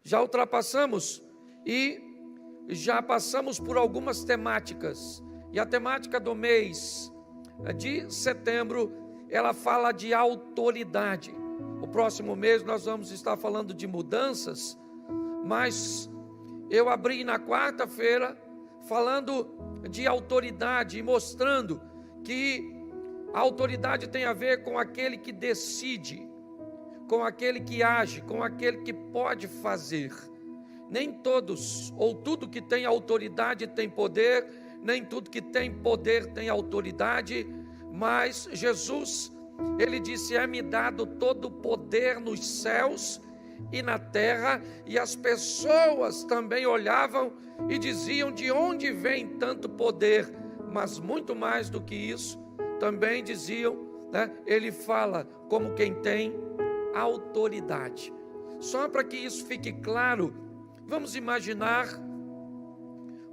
já ultrapassamos e já passamos por algumas temáticas. E a temática do mês de setembro, ela fala de autoridade. O próximo mês nós vamos estar falando de mudanças, mas eu abri na quarta-feira falando de autoridade e mostrando que a autoridade tem a ver com aquele que decide, com aquele que age, com aquele que pode fazer. Nem todos ou tudo que tem autoridade tem poder, nem tudo que tem poder tem autoridade, mas Jesus, ele disse: é-me dado todo o poder nos céus e na terra. E as pessoas também olhavam e diziam: de onde vem tanto poder? Mas muito mais do que isso, também diziam, né? Ele fala como quem tem autoridade. Só para que isso fique claro, vamos imaginar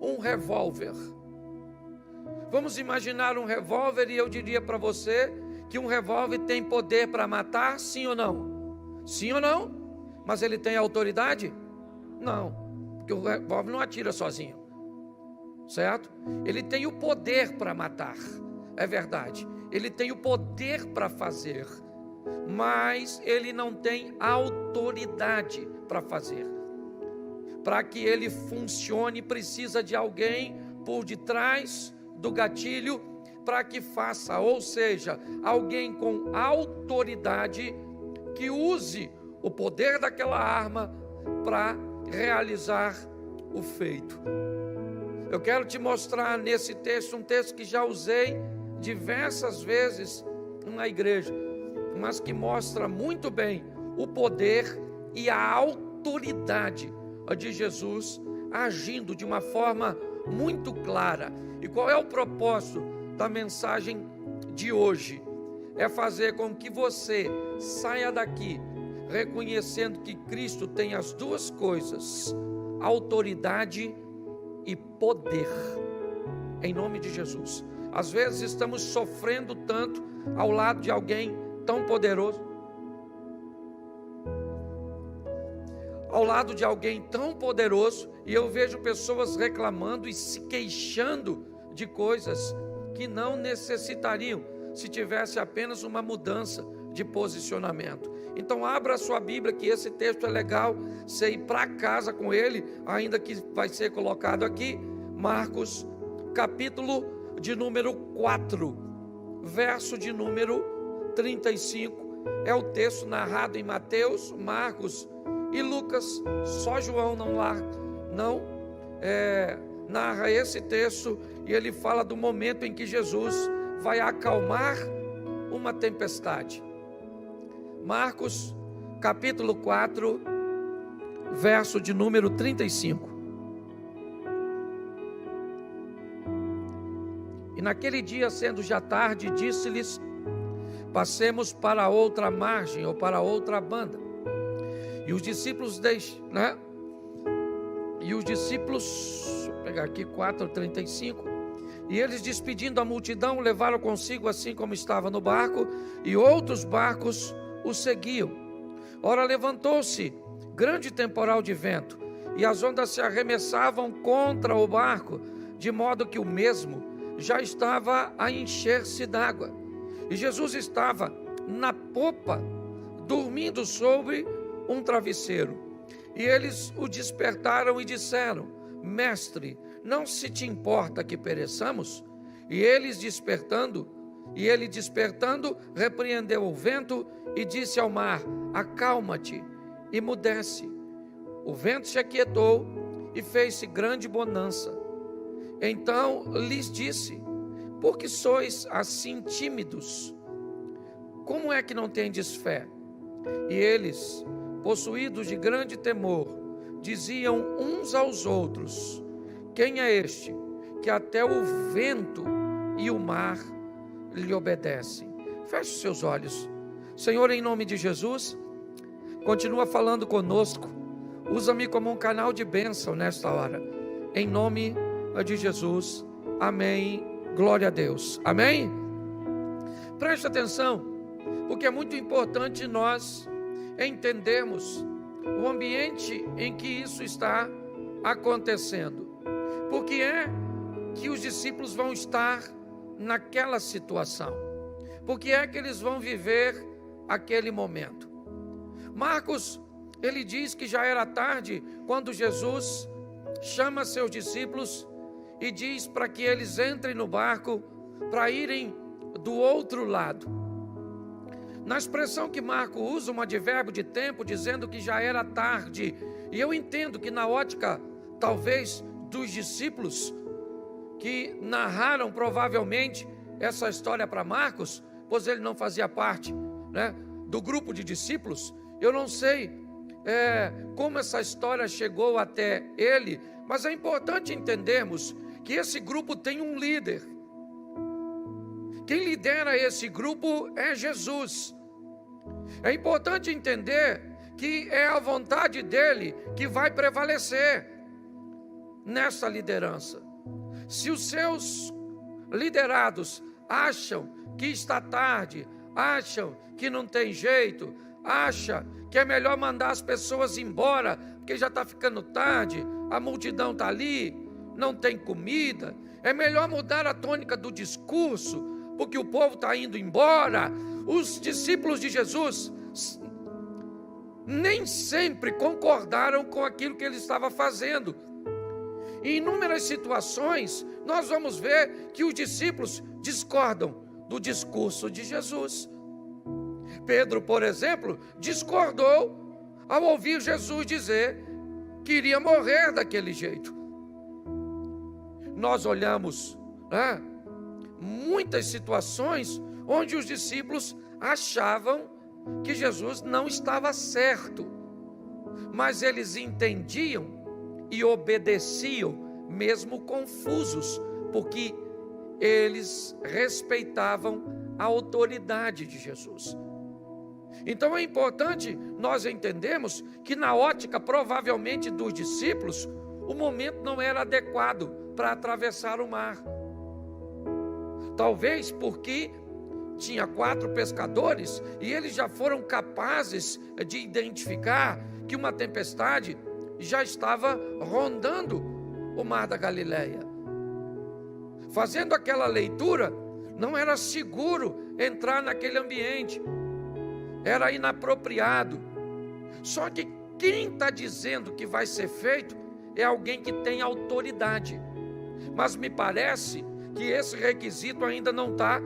um revólver. Vamos imaginar um revólver e eu diria para você que um revólver tem poder para matar, sim ou não? Sim ou não? Mas ele tem autoridade? Não, porque o revólver não atira sozinho, certo? Ele tem o poder para matar, é verdade. Ele tem o poder para fazer, mas ele não tem autoridade para fazer. Para que ele funcione, precisa de alguém por detrás do gatilho para que faça, ou seja, alguém com autoridade que use o poder daquela arma para realizar o feito. Eu quero te mostrar nesse texto, um texto que já usei diversas vezes na igreja, mas que mostra muito bem o poder e a autoridade de Jesus agindo de uma forma muito clara. E qual é o propósito da mensagem de hoje? É fazer com que você saia daqui reconhecendo que Cristo tem as duas coisas, autoridade e poder, em nome de Jesus. Às vezes estamos sofrendo tanto ao lado de alguém tão poderoso, ao lado de alguém tão poderoso, e eu vejo pessoas reclamando e se queixando de coisas que não necessitariam se tivesse apenas uma mudança de posicionamento. Então abra a sua Bíblia, que esse texto é legal você ir para casa com ele, ainda que vai ser colocado aqui. Marcos, capítulo de número 4, verso de número 35, é o texto narrado em Mateus, Marcos e Lucas. Só João não narra esse texto, e ele fala do momento em que Jesus vai acalmar uma tempestade. Marcos, capítulo 4, verso de número 35. E naquele dia, sendo já tarde, disse-lhes: passemos para outra margem, ou para outra banda. E os discípulos deixa eu pegar aqui 4:35. E eles, despedindo a multidão, levaram consigo assim como estava no barco, e outros barcos o seguiam. Ora, levantou-se grande temporal de vento, e as ondas se arremessavam contra o barco, de modo que o mesmo já estava a encher-se d'água. E Jesus estava na popa, dormindo sobre um travesseiro. E eles o despertaram e disseram: Mestre, não se te importa que pereçamos? E ele despertando, repreendeu o vento e disse ao mar: acalma-te, e mudece. O vento se aquietou e fez-se grande bonança. Então lhes disse: por que sois assim tímidos? Como é que não tendes fé? E eles, possuídos de grande temor, diziam uns aos outros: quem é este que até o vento e o mar lhe obedecem? Feche os seus olhos. Senhor, em nome de Jesus, continua falando conosco. Usa-me como um canal de bênção nesta hora, em nome de Jesus. Amém. Glória a Deus. Amém? Preste atenção, porque é muito importante nós entendermos o ambiente em que isso está acontecendo. Por que é que os discípulos vão estar naquela situação? Por que é que eles vão viver aquele momento? Marcos, ele diz que já era tarde quando Jesus chama seus discípulos e diz para que eles entrem no barco para irem do outro lado. Na expressão que Marcos usa, um advérbio de tempo, dizendo que já era tarde. E eu entendo que na ótica, talvez, dos discípulos que narraram provavelmente essa história para Marcos, pois ele não fazia parte, né, do grupo de discípulos. Eu não sei como essa história chegou até ele, mas é importante entendermos que esse grupo tem um líder. Quem lidera esse grupo é Jesus. É importante entender que é a vontade dele que vai prevalecer nessa liderança. Se os seus liderados acham que está tarde, acham que não tem jeito, acham que é melhor mandar as pessoas embora, porque já está ficando tarde, a multidão está ali, não tem comida, é melhor mudar a tônica do discurso, porque o povo está indo embora. Os discípulos de Jesus nem sempre concordaram com aquilo que ele estava fazendo. Em inúmeras situações, nós vamos ver que os discípulos discordam do discurso de Jesus. Pedro, por exemplo, discordou ao ouvir Jesus dizer que iria morrer daquele jeito. Nós olhamos, muitas situações onde os discípulos achavam que Jesus não estava certo, mas eles entendiam e obedeciam, mesmo confusos, porque eles respeitavam a autoridade de Jesus. Então é importante nós entendermos que na ótica provavelmente dos discípulos, o momento não era adequado para atravessar o mar. Talvez porque tinha 4 pescadores e eles já foram capazes de identificar que uma tempestade já estava rondando o mar da Galileia. Fazendo aquela leitura, não era seguro entrar naquele ambiente, era inapropriado. Só que quem está dizendo que vai ser feito é alguém que tem autoridade. Mas me parece que esse requisito ainda não está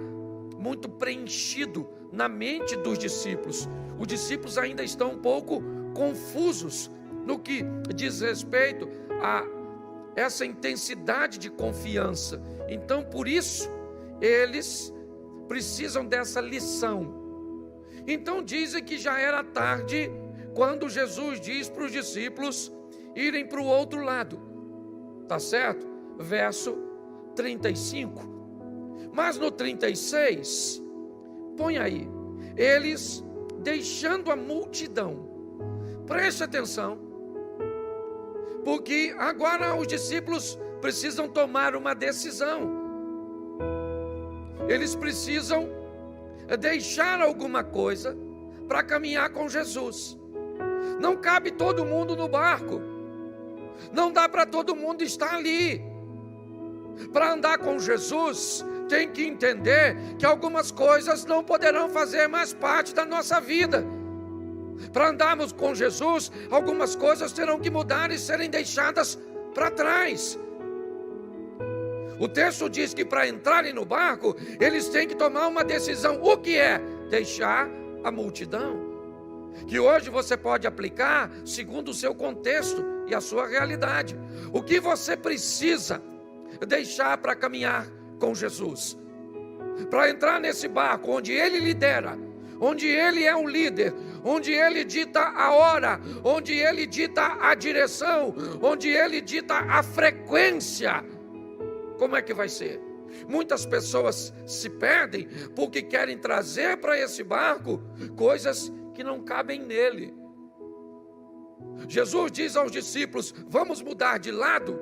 muito preenchido na mente dos discípulos. Os discípulos ainda estão um pouco confusos no que diz respeito a essa intensidade de confiança. Então, por isso, eles precisam dessa lição. Então, dizem que já era tarde quando Jesus diz para os discípulos irem para o outro lado. Tá certo? Verso 35. Mas no 36, põe aí, eles deixando a multidão. Preste atenção, porque agora os discípulos precisam tomar uma decisão. Eles precisam deixar alguma coisa para caminhar com Jesus. Não cabe todo mundo no barco. Não dá para todo mundo estar ali. Para andar com Jesus, tem que entender que algumas coisas não poderão fazer mais parte da nossa vida. Para andarmos com Jesus, algumas coisas terão que mudar e serem deixadas para trás. O texto diz que para entrarem no barco, eles têm que tomar uma decisão. O que é? Deixar a multidão. Que hoje você pode aplicar segundo o seu contexto e a sua realidade. O que você precisa deixar para caminhar com Jesus? Para entrar nesse barco onde Ele lidera, onde Ele é o líder, onde Ele dita a hora, onde Ele dita a direção, onde Ele dita a frequência. Como é que vai ser? Muitas pessoas se perdem porque querem trazer para esse barco coisas que não cabem nele. Jesus diz aos discípulos: vamos mudar de lado,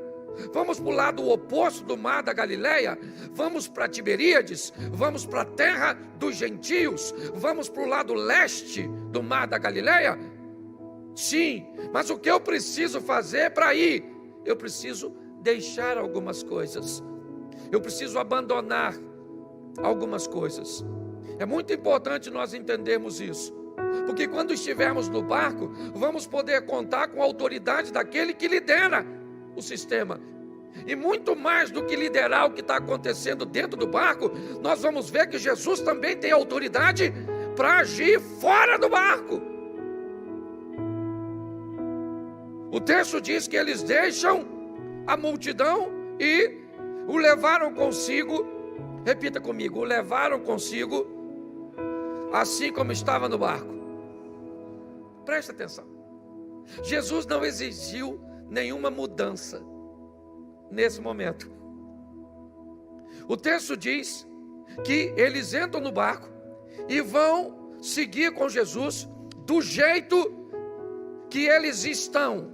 vamos para o lado oposto do mar da Galileia, vamos para Tiberíades, vamos para a terra dos gentios, vamos para o lado leste do mar da Galileia. Sim, mas o que eu preciso fazer para ir? Eu preciso deixar algumas coisas. Eu preciso abandonar algumas coisas. É muito importante nós entendermos isso, porque quando estivermos no barco, vamos poder contar com a autoridade daquele que lidera o sistema. E muito mais do que liderar o que está acontecendo dentro do barco, nós vamos ver que Jesus também tem autoridade para agir fora do barco. O texto diz que eles deixam a multidão e o levaram consigo. Repita comigo: o levaram consigo, assim como estava no barco. Presta atenção. Jesus não exigiu nenhuma mudança nesse momento. O texto diz que eles entram no barco e vão seguir com Jesus do jeito que eles estão.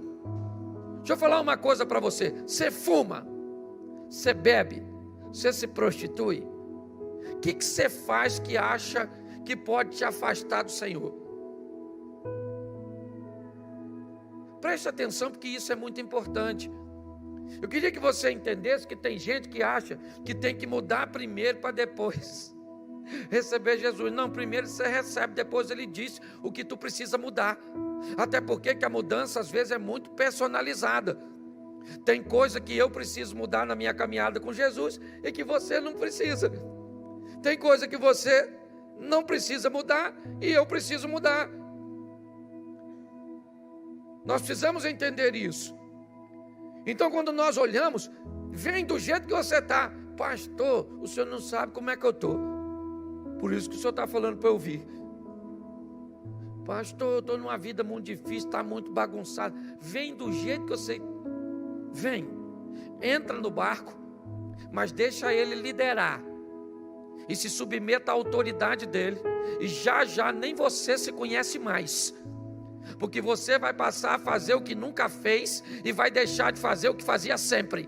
Deixa eu falar uma coisa para você. Você fuma, você bebe, você se prostitui. O que você faz que acha que pode te afastar do Senhor? Preste atenção, porque isso é muito importante. Eu queria que você entendesse que tem gente que acha que tem que mudar primeiro para depois receber Jesus. Não, primeiro você recebe, depois ele diz o que tu precisa mudar. Até porque que a mudança às vezes é muito personalizada. Tem coisa que eu preciso mudar na minha caminhada com Jesus e que você não precisa. Tem coisa que você não precisa mudar e eu preciso mudar. Nós precisamos entender isso. Então, quando nós olhamos, vem do jeito que você está. Pastor, o senhor não sabe como é que eu estou. Por isso que o senhor está falando para eu ouvir. Pastor, eu estou numa vida muito difícil, está muito bagunçado. Vem do jeito que você... Vem, entra no barco, mas deixa ele liderar. E se submeta à autoridade dele. E já nem você se conhece mais. Porque você vai passar a fazer o que nunca fez e vai deixar de fazer o que fazia sempre.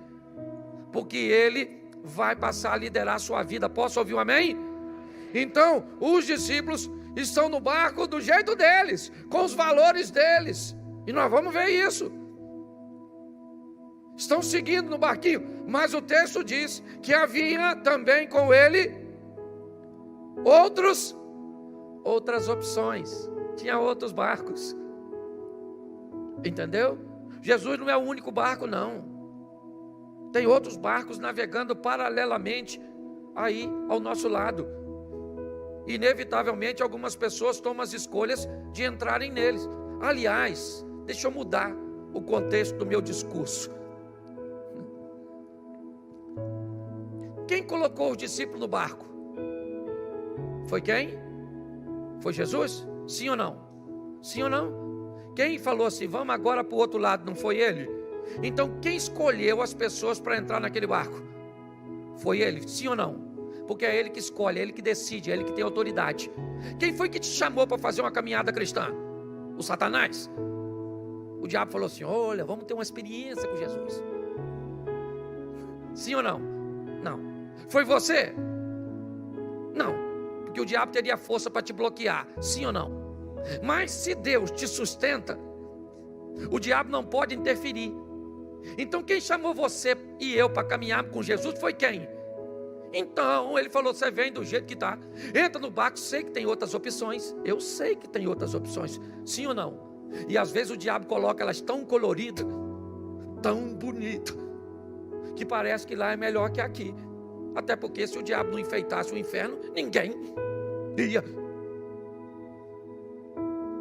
Porque ele vai passar a liderar a sua vida. Posso ouvir um amém? Então, os discípulos estão no barco do jeito deles, com os valores deles. E nós vamos ver isso. Estão seguindo no barquinho, mas o texto diz que havia também com ele outras opções. Tinha outros barcos. Entendeu? Jesus não é o único barco, não. Tem outros barcos navegando paralelamente aí ao nosso lado. Inevitavelmente algumas pessoas tomam as escolhas de entrarem neles. Aliás, deixa eu mudar o contexto do meu discurso. Quem colocou os discípulos no barco? Foi quem? Foi Jesus? Sim ou não? Sim ou não? Quem falou assim, vamos agora para o outro lado, não foi ele? Então quem escolheu as pessoas para entrar naquele barco? Foi ele, sim ou não? Porque é ele que escolhe, é ele que decide, é ele que tem autoridade. Quem foi que te chamou para fazer uma caminhada cristã? O Satanás? O diabo falou assim, olha, vamos ter uma experiência com Jesus. Sim ou não? Não. Foi você? Não, porque o diabo teria força para te bloquear, sim ou não? Mas se Deus te sustenta, o diabo não pode interferir. Então quem chamou você e eu para caminhar com Jesus foi quem? Então ele falou, você vem do jeito que está, entra no barco, sei que tem outras opções. Eu sei que tem outras opções, sim ou não? E às vezes o diabo coloca elas tão coloridas, tão bonitas, que parece que lá é melhor que aqui. Até porque se o diabo não enfeitasse o inferno, ninguém ia.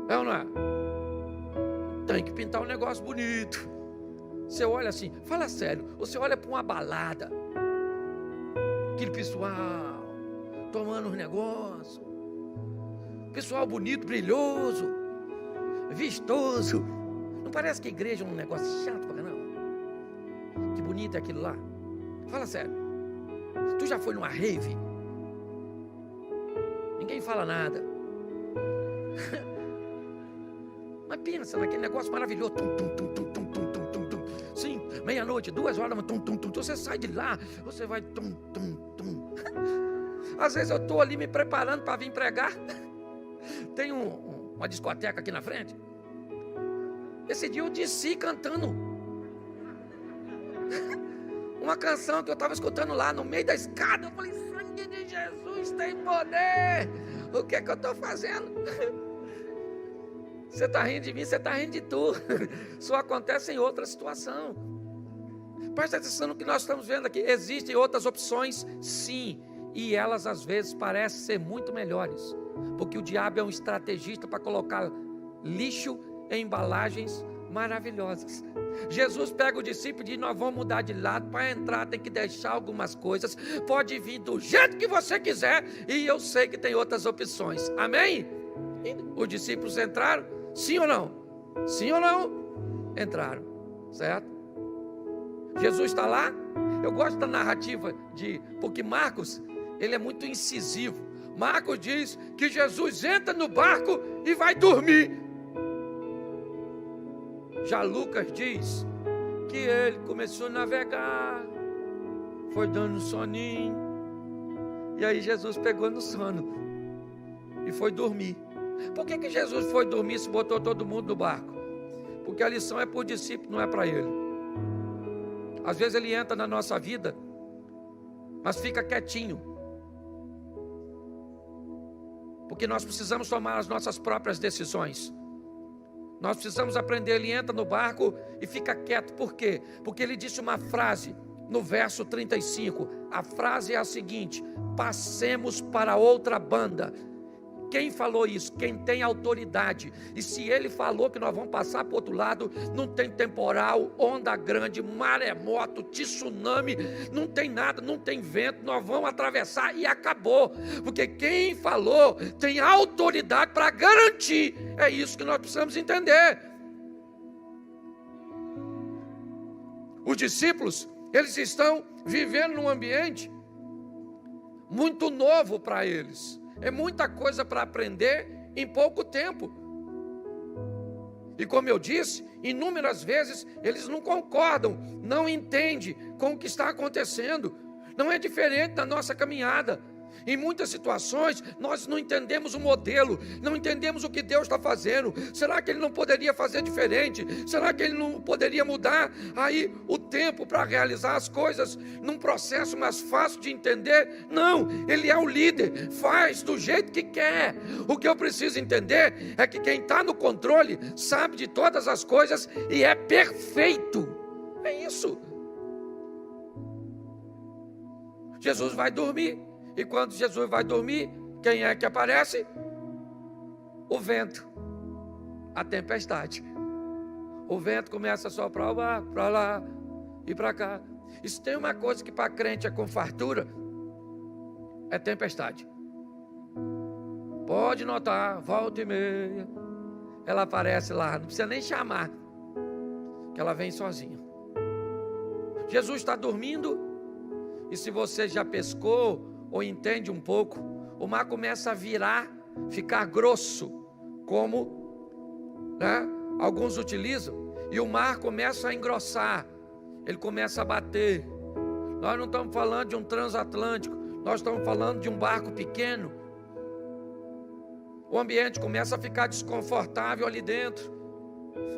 É ou não é? Tem que pintar um negócio bonito. Você olha assim, fala sério, você olha para uma balada, aquele pessoal tomando um negócio, pessoal bonito, brilhoso, vistoso. Não parece que a igreja é um negócio chato pra caramba? Que bonito é aquilo lá. Fala sério. Tu já foi numa rave? Ninguém fala nada. Mas pensa naquele negócio maravilhoso. Tum, tum, tum, tum, tum, tum, tum, tum, tum. Sim, meia-noite, 2 horas, tum, tum, tum, tum. Você sai de lá, você vai tum, tum, tum. Às vezes eu estou ali me preparando para vir pregar. Tem uma discoteca aqui na frente. Esse dia eu desci cantando uma canção que eu estava escutando lá no meio da escada. Eu falei, sangue de Jesus tem poder. O que é que eu estou fazendo? Você está rindo de mim, você está rindo de tu. Só acontece em outra situação. Presta atenção no que nós estamos vendo aqui. Existem outras opções, sim. E elas às vezes parecem ser muito melhores. Porque o diabo é um estrategista para colocar lixo em embalagens maravilhosas. Jesus pega o discípulo e diz, nós vamos mudar de lado, para entrar tem que deixar algumas coisas, pode vir do jeito que você quiser, e eu sei que tem outras opções, amém? E os discípulos entraram, sim ou não? Sim ou não? Entraram, certo? Jesus está lá. Eu gosto da narrativa, porque Marcos, ele é muito incisivo. Marcos diz que Jesus entra no barco e vai dormir. Já Lucas diz que ele começou a navegar, foi dando soninho, e aí Jesus pegou no sono e foi dormir. Por que Jesus foi dormir se botou todo mundo no barco? Porque a lição é para o discípulo, não é para ele. Às vezes ele entra na nossa vida, mas fica quietinho, porque nós precisamos tomar as nossas próprias decisões. Nós precisamos aprender. Ele entra no barco e fica quieto. Por quê? Porque ele disse uma frase no verso 35. A frase é a seguinte: passemos para outra banda. Quem falou isso? Quem tem autoridade. E se ele falou que nós vamos passar para o outro lado, não tem temporal, onda grande, maremoto, tsunami, não tem nada, não tem vento, nós vamos atravessar e acabou. Porque quem falou tem autoridade para garantir. É isso que nós precisamos entender. Os discípulos, eles estão vivendo num ambiente muito novo para eles. É muita coisa para aprender em pouco tempo. E como eu disse, inúmeras vezes eles não concordam, não entendem com o que está acontecendo. Não é diferente da nossa caminhada. Em muitas situações, nós não entendemos o modelo, não entendemos o que Deus está fazendo. Será que Ele não poderia fazer diferente? Será que Ele não poderia mudar aí o tempo para realizar as coisas num processo mais fácil de entender? Não, Ele é o líder, faz do jeito que quer. O que eu preciso entender é que quem está no controle sabe de todas as coisas e é perfeito. É isso. Jesus vai dormir. E quando Jesus vai dormir, quem é que aparece? O vento, a tempestade. O vento começa a soprar para lá e para cá. E se tem uma coisa que para crente é com fartura, é tempestade. Pode notar, volta e meia, ela aparece lá, não precisa nem chamar, que ela vem sozinha. Jesus está dormindo, e se você já pescou, ou entende um pouco, o mar começa a virar, ficar grosso, como alguns utilizam, e o mar começa a engrossar, ele começa a bater. Nós não estamos falando de um transatlântico, nós estamos falando de um barco pequeno. O ambiente começa a ficar desconfortável ali dentro,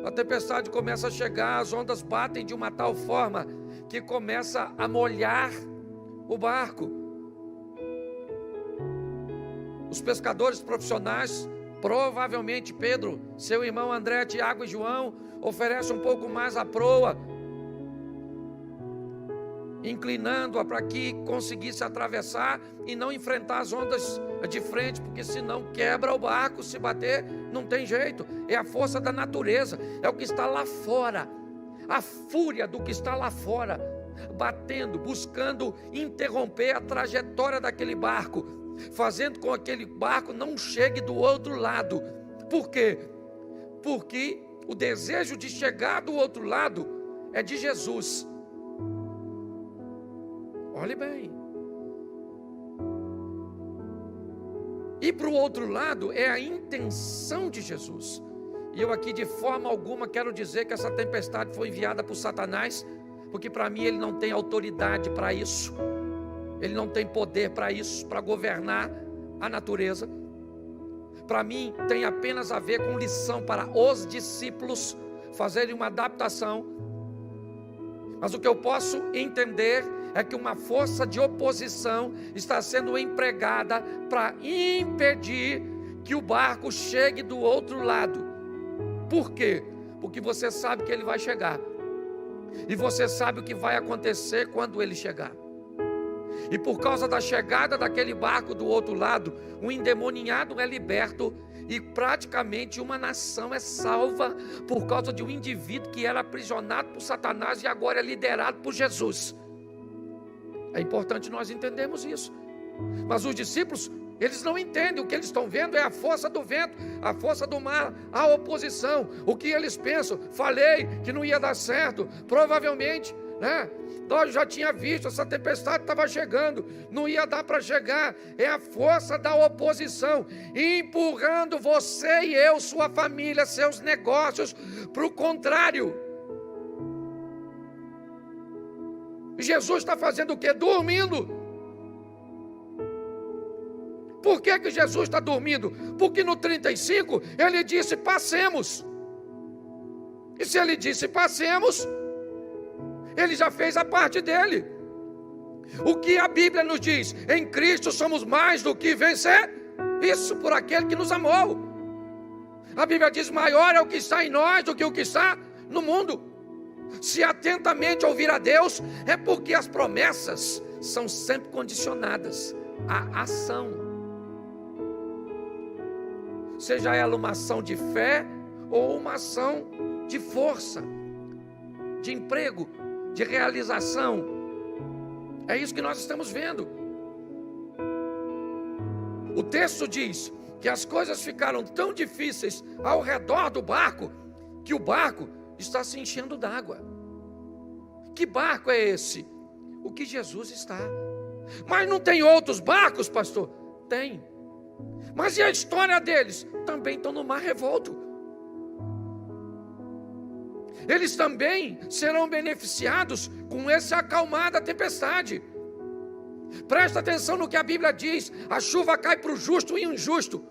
a tempestade começa a chegar, as ondas batem de uma tal forma que começa a molhar o barco. Os pescadores profissionais, provavelmente Pedro, seu irmão André, Tiago e João, oferecem um pouco mais a proa, inclinando-a para que conseguisse atravessar e não enfrentar as ondas de frente, porque senão quebra o barco, se bater não tem jeito. É a força da natureza, é o que está lá fora, a fúria do que está lá fora, batendo, buscando interromper a trajetória daquele barco, fazendo com que aquele barco não chegue do outro lado. Por quê? Porque o desejo de chegar do outro lado é de Jesus. Olhe bem. Ir para o outro lado é a intenção de Jesus. E eu aqui de forma alguma quero dizer que essa tempestade foi enviada por Satanás, porque para mim ele não tem autoridade para isso. Ele não tem poder para isso, para governar a natureza. Para mim tem apenas a ver com lição para os discípulos, fazerem uma adaptação. Mas o que eu posso entender é que uma força de oposição está sendo empregada para impedir que o barco chegue do outro lado. Por quê? Porque você sabe que ele vai chegar. E você sabe o que vai acontecer quando ele chegar. E por causa da chegada daquele barco do outro lado, um endemoniado é liberto e praticamente uma nação é salva por causa de um indivíduo que era aprisionado por Satanás e agora é liderado por Jesus. É importante nós entendermos isso. Mas os discípulos, eles não entendem. O que eles estão vendo é a força do vento, a força do mar, a oposição. O que eles pensam? Falei que não ia dar certo. Provavelmente, nós já tinha visto, essa tempestade estava chegando, não ia dar para chegar. É a força da oposição empurrando você e eu, sua família, seus negócios para o contrário. Jesus está fazendo o quê? Dormindo. Por que Jesus está dormindo? Porque no 35 ele disse: passemos. E se ele disse passemos, ele já fez a parte dele. O que a Bíblia nos diz? Em Cristo somos mais do que vencer. Isso por aquele que nos amou. A Bíblia diz: maior é o que está em nós do que o que está no mundo. Se atentamente ouvir a Deus, é porque as promessas são sempre condicionadas à ação. Seja ela uma ação de fé ou uma ação de força, de emprego, de realização. É isso que nós estamos vendo. O texto diz que as coisas ficaram tão difíceis ao redor do barco, que o barco está se enchendo d'água. Que barco é esse? O que Jesus está. Mas não tem outros barcos, pastor? Tem. Mas e a história deles? Também estão no mar revolto. Eles também serão beneficiados com esse acalmar da tempestade. Presta atenção no que a Bíblia diz: a chuva cai para o justo e o injusto,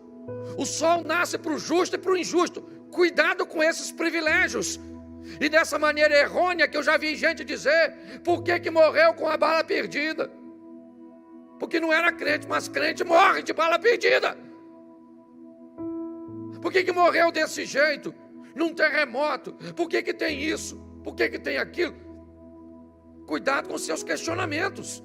o sol nasce para o justo e para o injusto. Cuidado com esses privilégios. E dessa maneira errônea que eu já vi gente dizer: por que morreu com a bala perdida? Porque não era crente, mas crente morre de bala perdida. Por que morreu desse jeito? Num terremoto? Por que tem isso? Por que tem aquilo? Cuidado com seus questionamentos.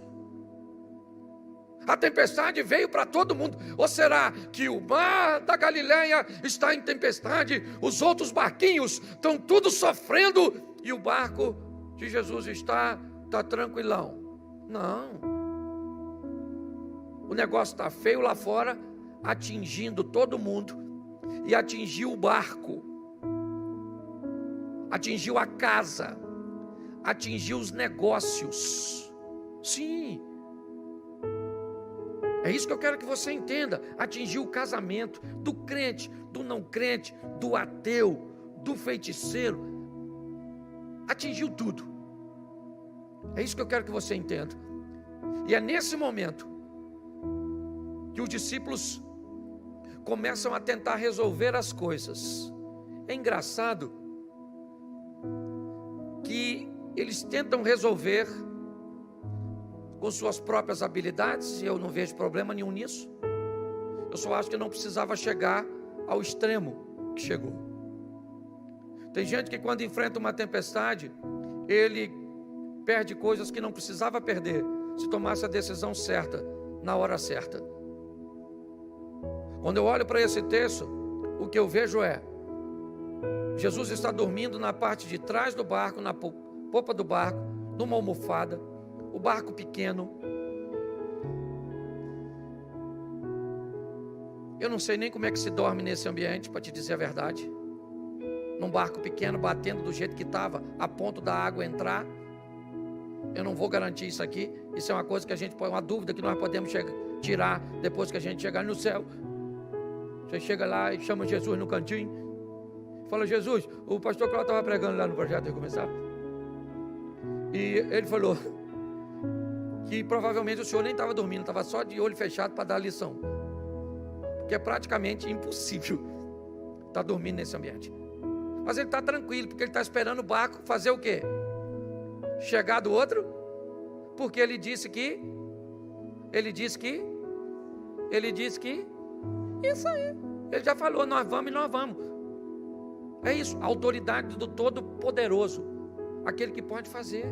A tempestade veio para todo mundo. Ou será que o mar da Galileia está em tempestade? Os outros barquinhos estão tudo sofrendo e o barco de Jesus está tranquilão? Não. O negócio está feio lá fora, atingindo todo mundo, e atingiu o barco, atingiu a casa, atingiu os negócios. Sim. É isso que eu quero que você entenda. Atingiu o casamento do crente, do não crente, do ateu, do feiticeiro. Atingiu tudo. É isso que eu quero que você entenda. E é nesse momento que os discípulos começam a tentar resolver as coisas. É engraçado que eles tentam resolver com suas próprias habilidades, e eu não vejo problema nenhum nisso. Eu só acho que não precisava chegar ao extremo que chegou. Tem gente que quando enfrenta uma tempestade, ele perde coisas que não precisava perder, se tomasse a decisão certa, na hora certa. Quando eu olho para esse texto, o que eu vejo é: Jesus está dormindo na parte de trás do barco, na popa do barco, numa almofada. O barco pequeno. Eu não sei nem como é que se dorme nesse ambiente, para te dizer a verdade. Num barco pequeno, batendo do jeito que estava, a ponto da água entrar. Eu não vou garantir isso aqui. Isso é uma coisa que a gente põe, uma dúvida que nós podemos tirar depois que a gente chegar no céu. Você chega lá e chama Jesus no cantinho. Fala: Jesus, o pastor Cláudio estava pregando lá no projeto de começar. E ele falou que provavelmente o senhor nem estava dormindo, estava só de olho fechado para dar a lição. Porque é praticamente impossível estar dormindo nesse ambiente. Mas ele está tranquilo, porque ele está esperando o barco fazer o quê? Chegar do outro, porque ele disse que, isso aí, ele já falou, nós vamos e nós vamos. É isso, a autoridade do Todo-Poderoso, aquele que pode fazer.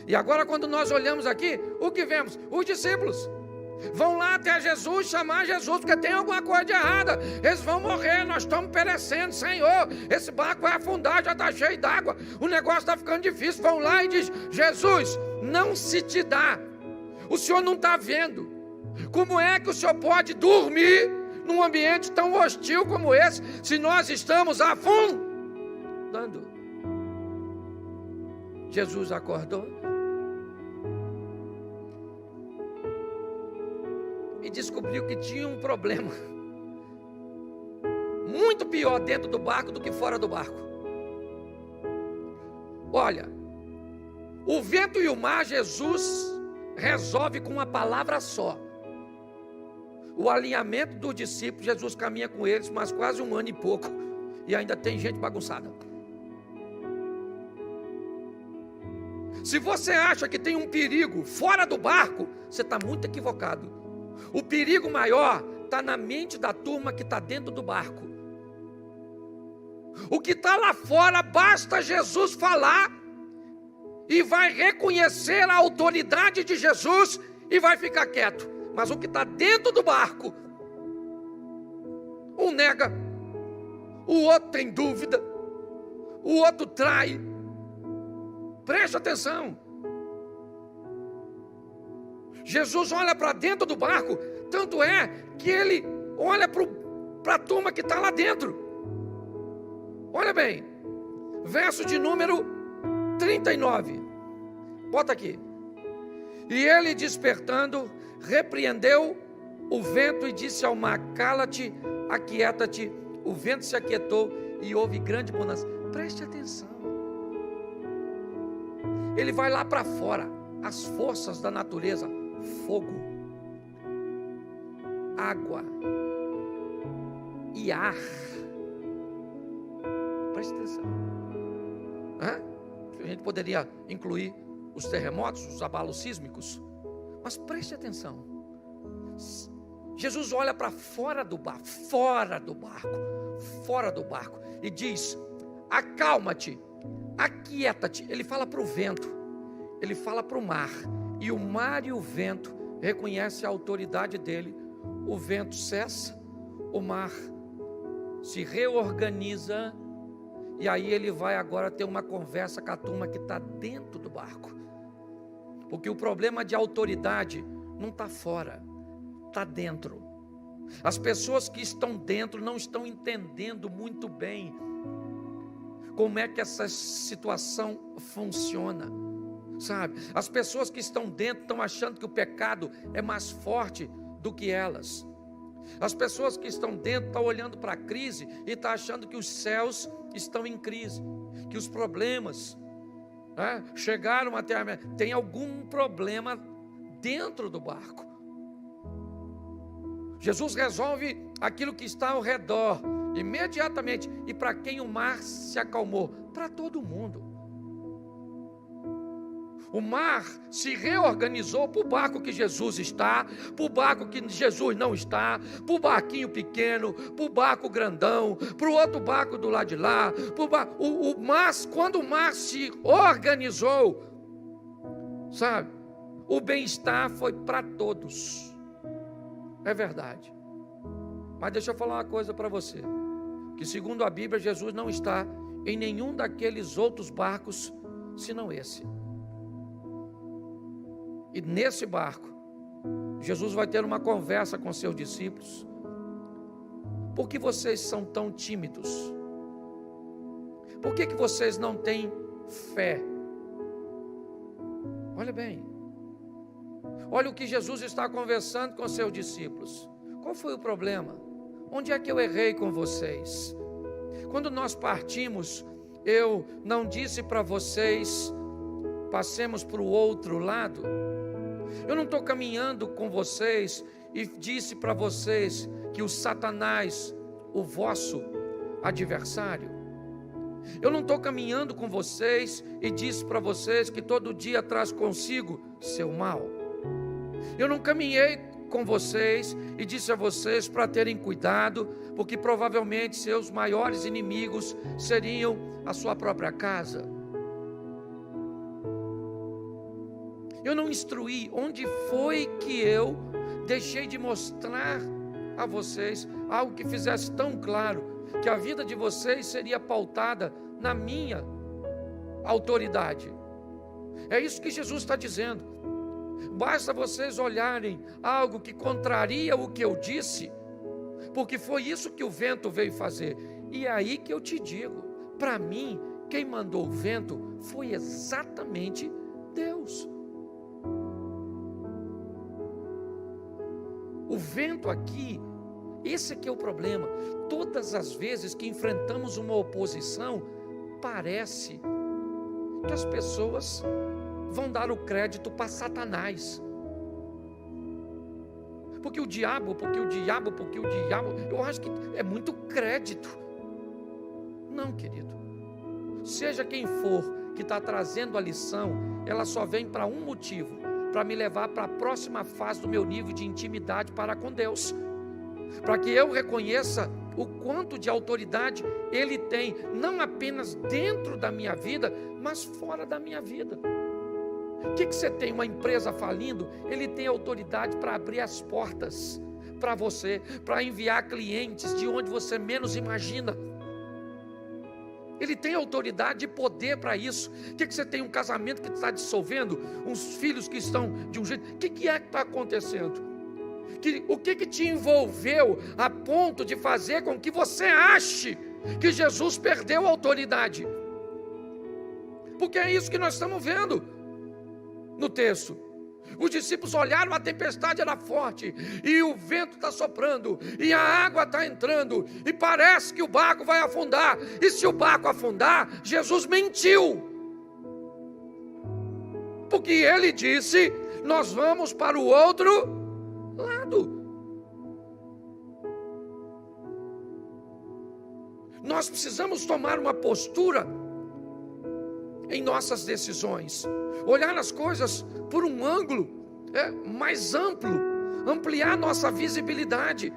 E agora quando nós olhamos aqui, o que vemos? Os discípulos vão lá até Jesus, chamar Jesus, porque tem alguma coisa de errada. Eles vão morrer, nós estamos perecendo, Senhor, esse barco vai afundar, já está cheio d'água, o negócio está ficando difícil. Vão lá e diz: Jesus, não se te dá, o Senhor não está vendo, como é que o Senhor pode dormir num ambiente tão hostil como esse, se nós estamos afundando? Jesus acordou e descobriu que tinha um problema muito pior dentro do barco do que fora do barco. Olha, o vento e o mar, Jesus resolve com uma palavra só. O alinhamento dos discípulos, Jesus caminha com eles, mas quase 1 ano e pouco, e ainda tem gente bagunçada. Se você acha que tem um perigo fora do barco, você está muito equivocado. O perigo maior está na mente da turma que está dentro do barco. O que está lá fora, basta Jesus falar e vai reconhecer a autoridade de Jesus e vai ficar quieto. Mas o que está dentro do barco, um nega, o outro tem dúvida, o outro trai. Preste atenção. Jesus olha para dentro do barco, tanto é que ele olha para a turma que está lá dentro. Olha bem, verso de número 39, bota aqui. E ele, despertando, repreendeu o vento e disse ao mar: cala-te, aquieta-te. O vento se aquietou e houve grande bonança. Preste atenção. Ele vai lá para fora, as forças da natureza, fogo, água e ar. Preste atenção. A gente poderia incluir os terremotos, os abalos sísmicos, mas preste atenção. Jesus olha para fora do barco, e diz: acalma-te, aquieta-te. Ele fala para o vento, ele fala para o mar, e o mar e o vento reconhecem a autoridade dele. O vento cessa, o mar se reorganiza, e aí ele vai agora ter uma conversa com a turma que está dentro do barco. Porque o problema de autoridade não está fora, está dentro. As pessoas que estão dentro não estão entendendo muito bem como é que essa situação funciona, sabe? As pessoas que estão dentro estão achando que o pecado é mais forte do que elas. As pessoas que estão dentro estão olhando para a crise e estão achando que os céus estão em crise, que os problemas chegaram até a... Tem algum problema dentro do barco. Jesus resolve aquilo que está ao redor imediatamente. E para quem o mar se acalmou? Para todo mundo. O mar se reorganizou para o barco que Jesus está, para o barco que Jesus não está, para o barquinho pequeno, para o barco grandão, para o outro barco do lado de lá. Quando o mar se organizou, sabe, o bem-estar foi para todos. É verdade. Mas deixa eu falar uma coisa para você, que segundo a Bíblia, Jesus não está em nenhum daqueles outros barcos, senão esse. E nesse barco, Jesus vai ter uma conversa com seus discípulos. Por que vocês são tão tímidos? Por que vocês não têm fé? Olha bem. Olha o que Jesus está conversando com seus discípulos. Qual foi o problema? Onde é que eu errei com vocês? Quando nós partimos, eu não disse para vocês: passemos para o outro lado. Eu não estou caminhando com vocês e disse para vocês que o Satanás, o vosso adversário, Eu não estou caminhando com vocês e disse para vocês que todo dia traz consigo seu mal. Eu não caminhei com vocês e disse a vocês para terem cuidado, porque provavelmente seus maiores inimigos seriam a sua própria casa. Eu não instruí. Onde foi que eu deixei de mostrar a vocês algo que fizesse tão claro que a vida de vocês seria pautada na minha autoridade? É isso que Jesus está dizendo. Basta vocês olharem algo que contraria o que eu disse, porque foi isso que o vento veio fazer. E é aí que eu te digo, para mim, quem mandou o vento foi exatamente Deus. O vento aqui, esse aqui é o problema. Todas as vezes que enfrentamos uma oposição, parece que as pessoas vão dar o crédito para Satanás. Porque o diabo, eu acho que é muito crédito. Não, querido. Seja quem for que está trazendo a lição, ela só vem para um motivo: para me levar para a próxima fase do meu nível de intimidade para com Deus, para que eu reconheça o quanto de autoridade Ele tem, não apenas dentro da minha vida, mas fora da minha vida. O que você tem? Uma empresa falindo, Ele tem autoridade para abrir as portas para você, para enviar clientes de onde você menos imagina. Ele tem autoridade e poder para isso. O que você tem? Um casamento que está dissolvendo, uns filhos que estão de um jeito. O que é que está acontecendo? O que te envolveu a ponto de fazer com que você ache que Jesus perdeu a autoridade? Porque é isso que nós estamos vendo no texto. Os discípulos olharam, a tempestade era forte, e o vento está soprando, e a água está entrando, e parece que o barco vai afundar. E se o barco afundar, Jesus mentiu, porque Ele disse: nós vamos para o outro lado. Nós precisamos tomar uma postura em nossas decisões, olhar as coisas por um ângulo mais amplo, ampliar nossa visibilidade.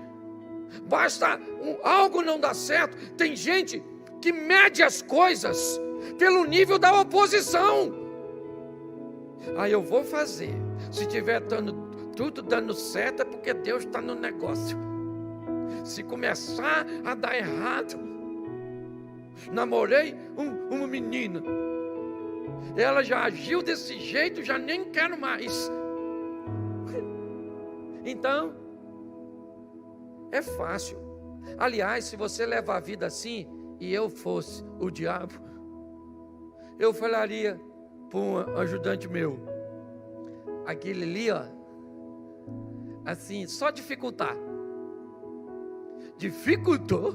Basta algo não dar certo. Tem gente que mede as coisas pelo nível da oposição. Aí eu vou fazer, se tiver tudo dando certo, é porque Deus está no negócio. Se começar a dar errado, namorei uma menina, ela já agiu desse jeito, já nem quero mais. Então, é fácil. Aliás, se você levar a vida assim, e eu fosse o diabo, eu falaria para um ajudante meu: aquele ali, ó, assim, só dificultar. Dificultou,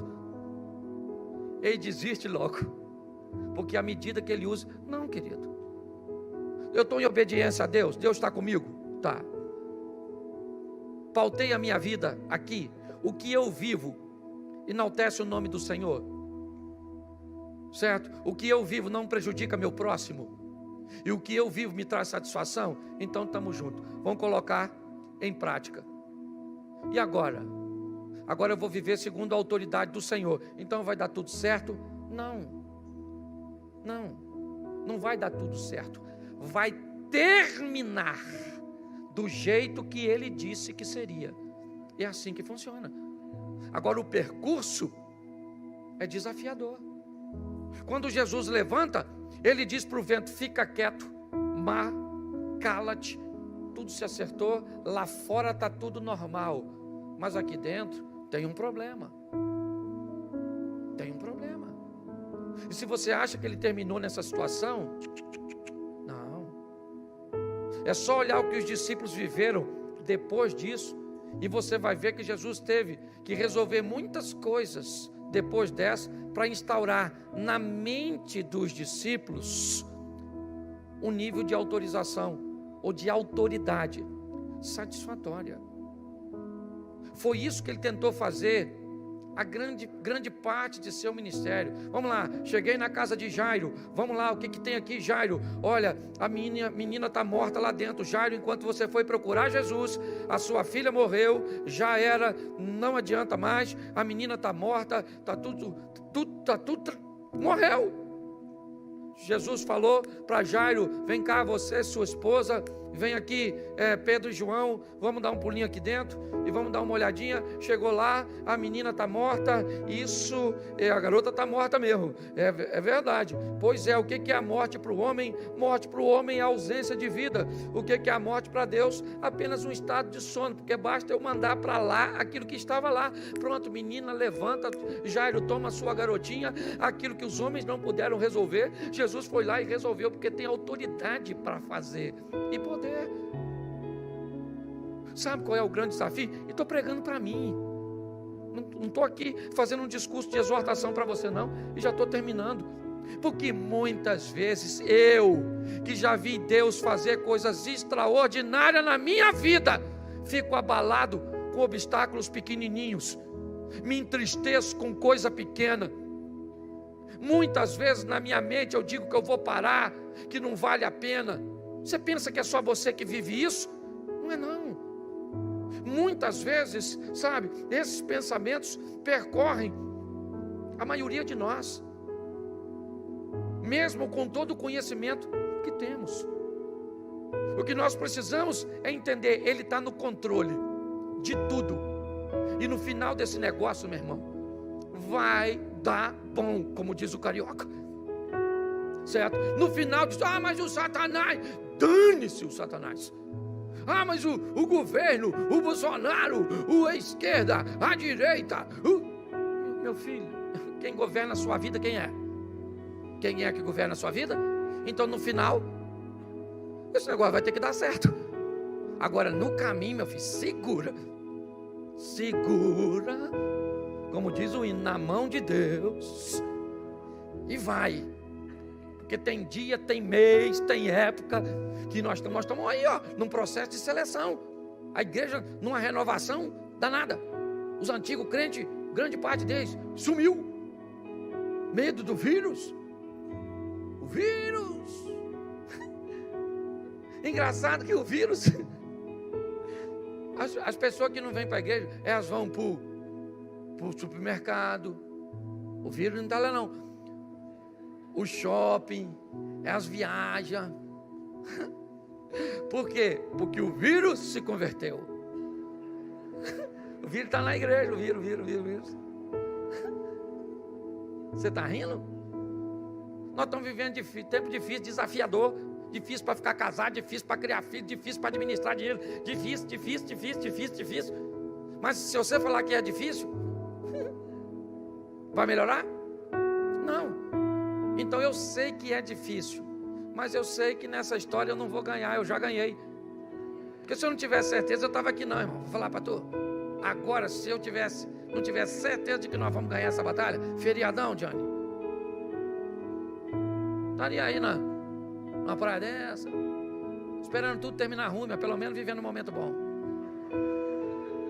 ele desiste logo. Porque à medida que ele usa, não, querido, eu estou em obediência a Deus, Deus está comigo, tá. Pautei a minha vida aqui, o que eu vivo enaltece o nome do Senhor, certo? O que eu vivo não prejudica meu próximo, e o que eu vivo me traz satisfação. Então estamos juntos, vamos colocar em prática. E agora? Agora eu vou viver segundo a autoridade do Senhor, então vai dar tudo certo? Não vai dar tudo certo. Vai terminar do jeito que Ele disse que seria. É assim que funciona. Agora o percurso é desafiador. Quando Jesus levanta, Ele diz para o vento: fica quieto, mar, cala-te. Tudo se acertou, lá fora está tudo normal, mas aqui dentro tem um problema. Tem um problema. E se você acha que Ele terminou nessa situação, não. É só olhar o que os discípulos viveram depois disso, e você vai ver que Jesus teve que resolver muitas coisas depois dessa, para instaurar na mente dos discípulos um nível de autorização, ou de autoridade satisfatória. Foi isso que Ele tentou fazer a grande parte de seu ministério. Vamos lá, cheguei na casa de Jairo. Vamos lá, o que tem aqui, Jairo? Olha, a menina está morta lá dentro. Jairo, enquanto você foi procurar Jesus, a sua filha morreu, já era, não adianta mais, a menina está morta, morreu. Jesus falou para Jairo: vem cá, você, sua esposa, vem aqui, Pedro e João, vamos dar um pulinho aqui dentro e vamos dar uma olhadinha. Chegou lá, a menina está morta. Isso, a garota está morta mesmo, é verdade. Pois é, o que é a morte para o homem? Morte para o homem é ausência de vida. O que é a morte para Deus? Apenas um estado de sono, porque basta eu mandar para lá aquilo que estava lá. Pronto, menina, levanta, Jairo toma a sua garotinha. Aquilo que os homens não puderam resolver, Jesus foi lá e resolveu, porque tem autoridade para fazer e poder. Sabe qual é o grande desafio? E estou pregando para mim, não estou aqui fazendo um discurso de exortação para você não, e já estou terminando, porque muitas vezes eu, que já vi Deus fazer coisas extraordinárias na minha vida, fico abalado com obstáculos pequenininhos, me entristeço com coisa pequena. Muitas vezes na minha mente eu digo que eu vou parar, que não vale a pena. Você pensa que é só você que vive isso? Não é não. Muitas vezes, sabe, esses pensamentos percorrem a maioria de nós, mesmo com todo o conhecimento que temos. O que nós precisamos é entender, Ele está no controle de tudo. E no final desse negócio, meu irmão, vai dar bom, como diz o carioca, certo? No final diz: mas o Satanás, dane-se o Satanás. Mas o governo, o Bolsonaro, a esquerda, a direita. Meu filho, quem governa a sua vida, quem é? Quem é que governa a sua vida? Então no final, esse negócio vai ter que dar certo. Agora no caminho, meu filho, segura, como diz o hino, na mão de Deus, e vai, porque tem dia, tem mês, tem época, que nós estamos aí, num processo de seleção, a igreja numa renovação danada. Os antigos crentes, grande parte deles, sumiu, medo do vírus, o vírus, engraçado que o vírus, as pessoas que não vêm para a igreja, elas vão para o supermercado, o vírus não está lá não, o shopping, elas viajam. Por quê? Porque o vírus se converteu. O vírus está na igreja, o vírus. Você está rindo? Nós estamos vivendo tempo difícil, desafiador, difícil para ficar casado, difícil para criar filho, difícil para administrar dinheiro, difícil. Mas se você falar que é difícil, vai melhorar? Não. Então eu sei que é difícil, mas eu sei que nessa história eu não vou ganhar, eu já ganhei. Porque se eu não tivesse certeza, eu estava aqui não, irmão. Vou falar para tu. Agora, se eu não tivesse certeza de que nós vamos ganhar essa batalha, feriadão, Johnny, estaria aí numa praia dessa, esperando tudo terminar ruim, mas pelo menos vivendo um momento bom.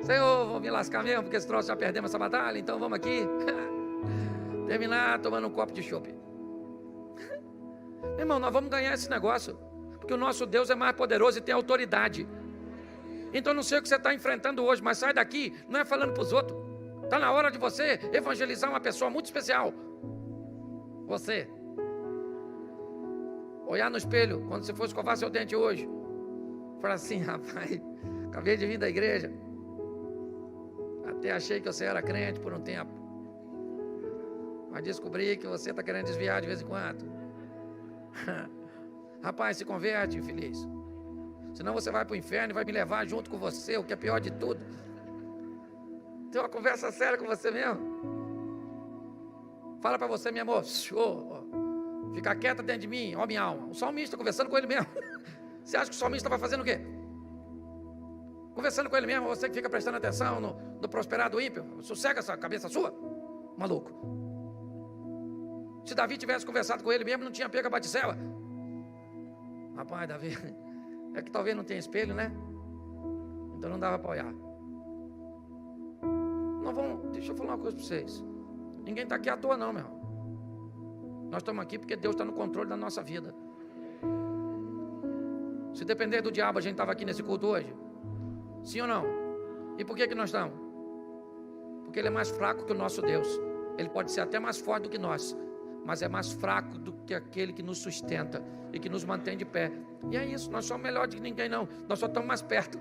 Senhor, vou me lascar mesmo, porque esse troço já perdemos essa batalha, então vamos aqui terminar tomando um copo de chopp. Irmão, nós vamos ganhar esse negócio, porque o nosso Deus é mais poderoso e tem autoridade. Então não sei o que você está enfrentando hoje, mas sai daqui, não é falando para os outros. Está na hora de você evangelizar uma pessoa muito especial. Você olhar no espelho, quando você for escovar seu dente hoje, falar assim: rapaz, acabei de vir da igreja, até achei que você era crente por um tempo, mas descobri que você está querendo desviar de vez em quando. Rapaz, se converte, infeliz, senão você vai para o inferno e vai me levar junto com você, o que é pior de tudo. Tem uma conversa séria com você mesmo. Fala para você, meu amor, fica quieta dentro de mim, ó minha alma. O salmista conversando com ele mesmo. Você acha que o salmista vai fazendo o quê? Conversando com ele mesmo, você que fica prestando atenção no prosperar do ímpio. Sossega essa cabeça sua, maluco. Se Davi tivesse conversado com ele mesmo, não tinha pego a Batseba. Rapaz, Davi, é que talvez não tenha espelho, né? Então não dava para olhar. deixa eu falar uma coisa para vocês. Ninguém está aqui à toa não, meu irmão. Nós estamos aqui porque Deus está no controle da nossa vida. Se depender do diabo, a gente estava aqui nesse culto hoje? Sim ou não? E por que nós estamos? Porque ele é mais fraco que o nosso Deus. Ele pode ser até mais forte do que nós, mas é mais fraco do que aquele que nos sustenta e que nos mantém de pé. E é isso, nós somos melhores do que ninguém não. Nós só estamos mais perto.